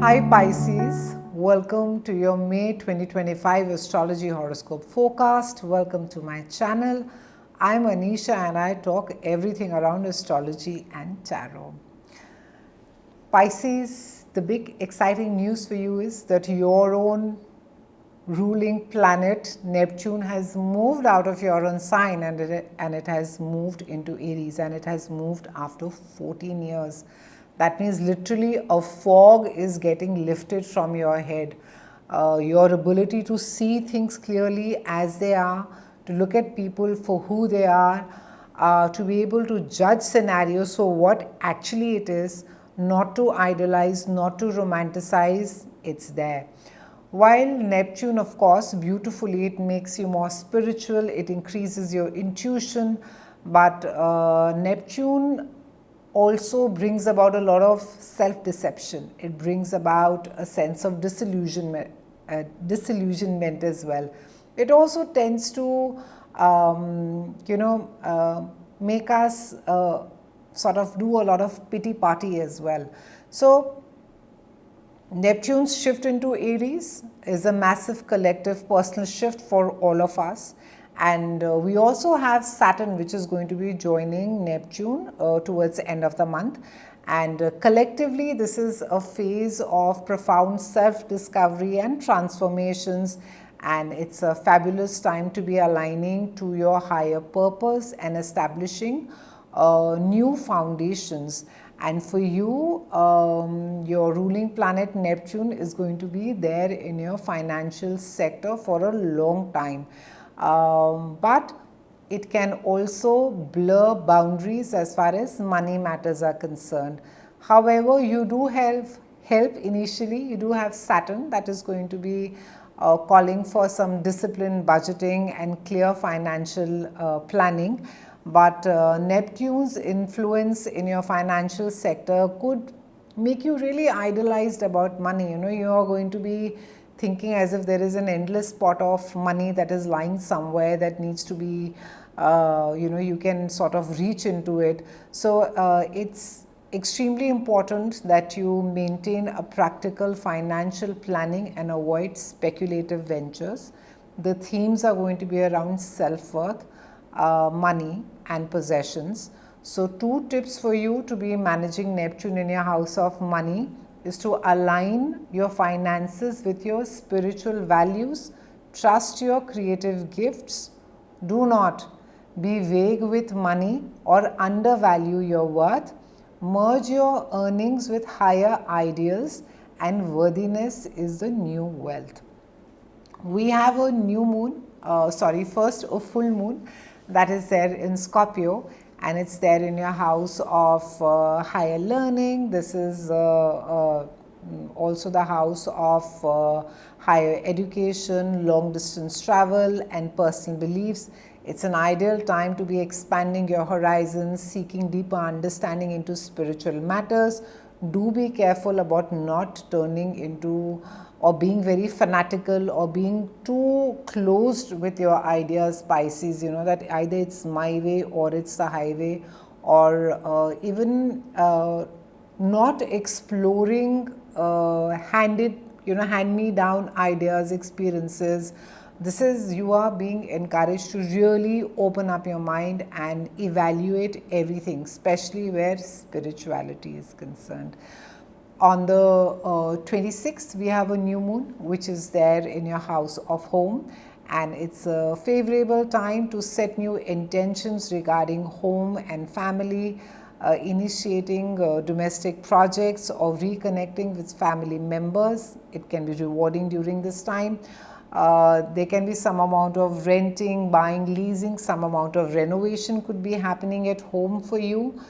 Hi Pisces, welcome to your May 2025 Astrology Horoscope forecast. Welcome to my channel. I'm Anisha and I talk everything around astrology and tarot. Pisces, the big exciting news for you is that your own ruling planet Neptune has moved out of your own sign and it has moved into Aries, and it has moved after 14 years. That means literally a fog is getting lifted from your head. Your ability to see things clearly as they are, to look at people for who they are, to be able to judge scenarios for what actually it is, not to idolize, not to romanticize, it's there. While Neptune, of course, beautifully, it makes you more spiritual, it increases your intuition, but Neptune also brings about a lot of self-deception. It brings about a sense of disillusionment as well. It also tends to, make us sort of do a lot of pity party as well. So, Neptune's shift into Aries is a massive collective personal shift for all of us. And we also have Saturn, which is going to be joining Neptune towards the end of the month. And collectively, this is a phase of profound self-discovery and transformations. And it's a fabulous time to be aligning to your higher purpose and establishing new foundations. And for you, your ruling planet Neptune is going to be there in your financial sector for a long time. But it can also blur boundaries as far as money matters are concerned. However, you do have help initially. You do have Saturn that is going to be calling for some disciplined budgeting and clear financial planning. But Neptune's influence in your financial sector could make you really idolized about money. You are going to be thinking as if there is an endless pot of money that is lying somewhere that needs to be, you can sort of reach into it. So it's extremely important that you maintain a practical financial planning and avoid speculative ventures. The themes are going to be around self-worth, money and possessions. So 2 tips for you to be managing Neptune in your house of money is to align your finances with your spiritual values, trust your creative gifts, do not be vague with money or undervalue your worth, merge your earnings with higher ideals, and worthiness is the new wealth. We have a new moon, first a full moon that is there in Scorpio, and it's there in your house of higher learning. This is also the house of higher education, long distance travel and personal beliefs. It's an ideal time to be expanding your horizons, seeking deeper understanding into spiritual matters. Do be careful about not turning into or being very fanatical or being too closed with your ideas, Pisces, that either it's my way or it's the highway, or even not exploring hand-me-down ideas, experiences. This is, you are being encouraged to really open up your mind and evaluate everything, especially where spirituality is concerned. On the 26th, we have a new moon, which is there in your house of home, and it's a favorable time to set new intentions regarding home and family, initiating domestic projects or reconnecting with family members. It can be rewarding during this time. There can be some amount of renting, buying, leasing, some amount of renovation could be happening at home for you.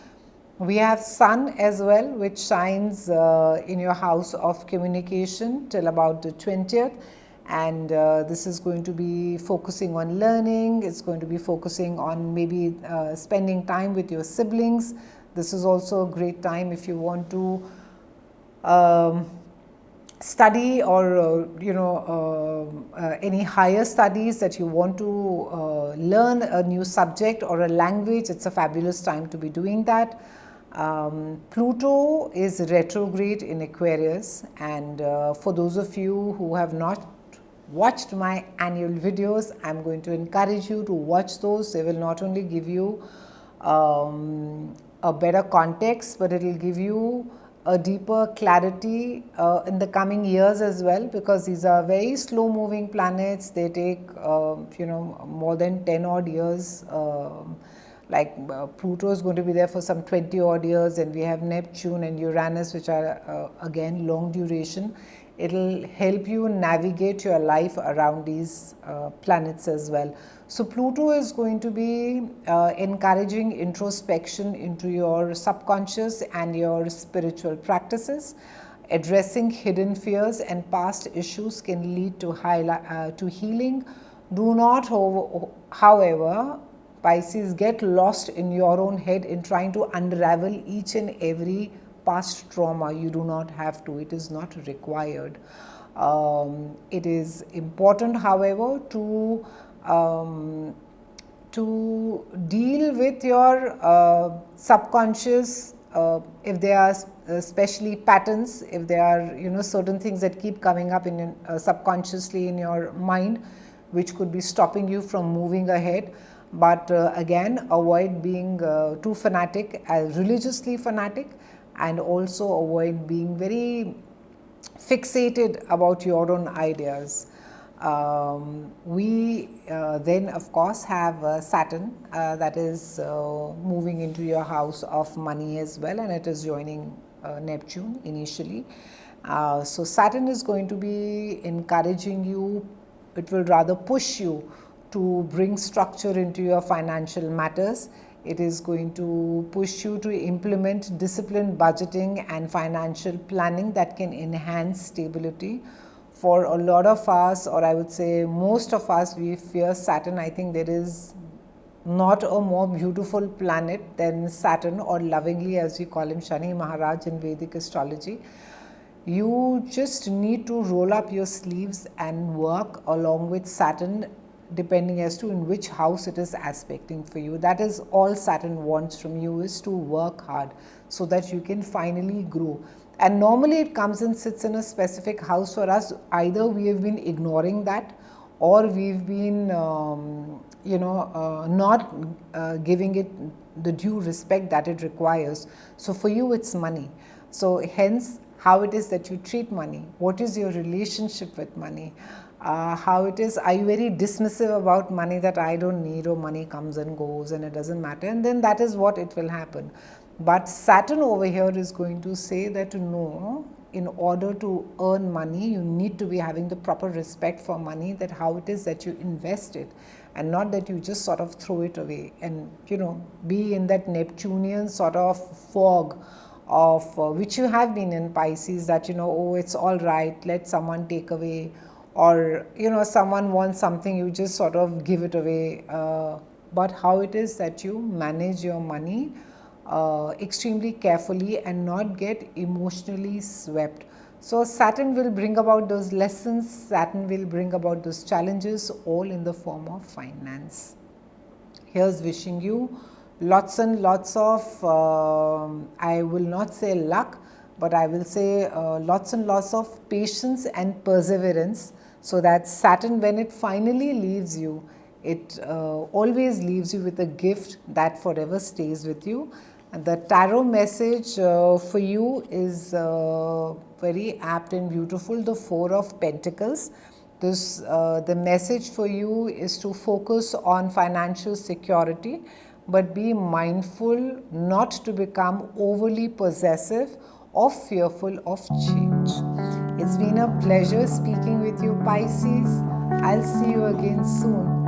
We have Sun as well, which shines in your house of communication till about the 20th, and this is going to be focusing on learning. It's going to be focusing on maybe spending time with your siblings. This is also a great time if you want to study or any higher studies that you want to learn a new subject or a language. It's a fabulous time to be doing that. Pluto is retrograde in Aquarius, and for those of you who have not watched my annual videos, I'm going to encourage you to watch those. They will not only give you a better context, but it will give you a deeper clarity in the coming years as well, because these are very slow moving planets. They take more than 10 odd years. Pluto is going to be there for some 20 odd years, and we have Neptune and Uranus, which are again long duration. It'll help you navigate your life around these planets as well. So Pluto is going to be encouraging introspection into your subconscious and your spiritual practices. Addressing hidden fears and past issues can lead to healing. Do not, however, Pisces, get lost in your own head in trying to unravel each and every past trauma. You do not have to. It is not required. It is important, however, to deal with your subconscious, if there are especially patterns, if there are certain things that keep coming up in subconsciously in your mind, which could be stopping you from moving ahead. But again, avoid being too fanatic, religiously fanatic, and also avoid being very fixated about your own ideas. We then of course have Saturn that is moving into your house of money as well, and it is joining Neptune initially. So Saturn is going to be encouraging you. It will rather push you to bring structure into your financial matters. It is going to push you to implement disciplined budgeting and financial planning that can enhance stability. For a lot of us, or I would say most of us, we fear Saturn. I think there is not a more beautiful planet than Saturn, or lovingly as we call him, Shani Maharaj in Vedic astrology. You just need to roll up your sleeves and work along with Saturn, depending as to in which house it is aspecting for you. That is all Saturn wants from you, is to work hard so that you can finally grow. And normally it comes and sits in a specific house for us. Either we have been ignoring that, or we've been not giving it the due respect that it requires. So for you it's money. So hence, how it is that you treat money, what is your relationship with money, how it is, are you very dismissive about money, that I don't need, or money comes and goes and it doesn't matter, and then that is what it will happen. But Saturn over here is going to say that no, in order to earn money, you need to be having the proper respect for money, that how it is that you invest it, and not that you just sort of throw it away and be in that Neptunian sort of fog of which you have been in Pisces, that oh, it's all right, let someone take away, or someone wants something, you just sort of give it away. But how it is that you manage your money extremely carefully and not get emotionally swept. So Saturn will bring about those lessons, Saturn will bring about those challenges, all in the form of finance. Here's wishing you lots and lots of, I will not say luck, but I will say lots and lots of patience and perseverance, so that Saturn, when it finally leaves you, it always leaves you with a gift that forever stays with you. And the tarot message for you is very apt and beautiful, the Four of Pentacles. The message for you is to focus on financial security, but be mindful not to become overly possessive or fearful of change. It's been a pleasure speaking with you, Pisces. I'll see you again soon.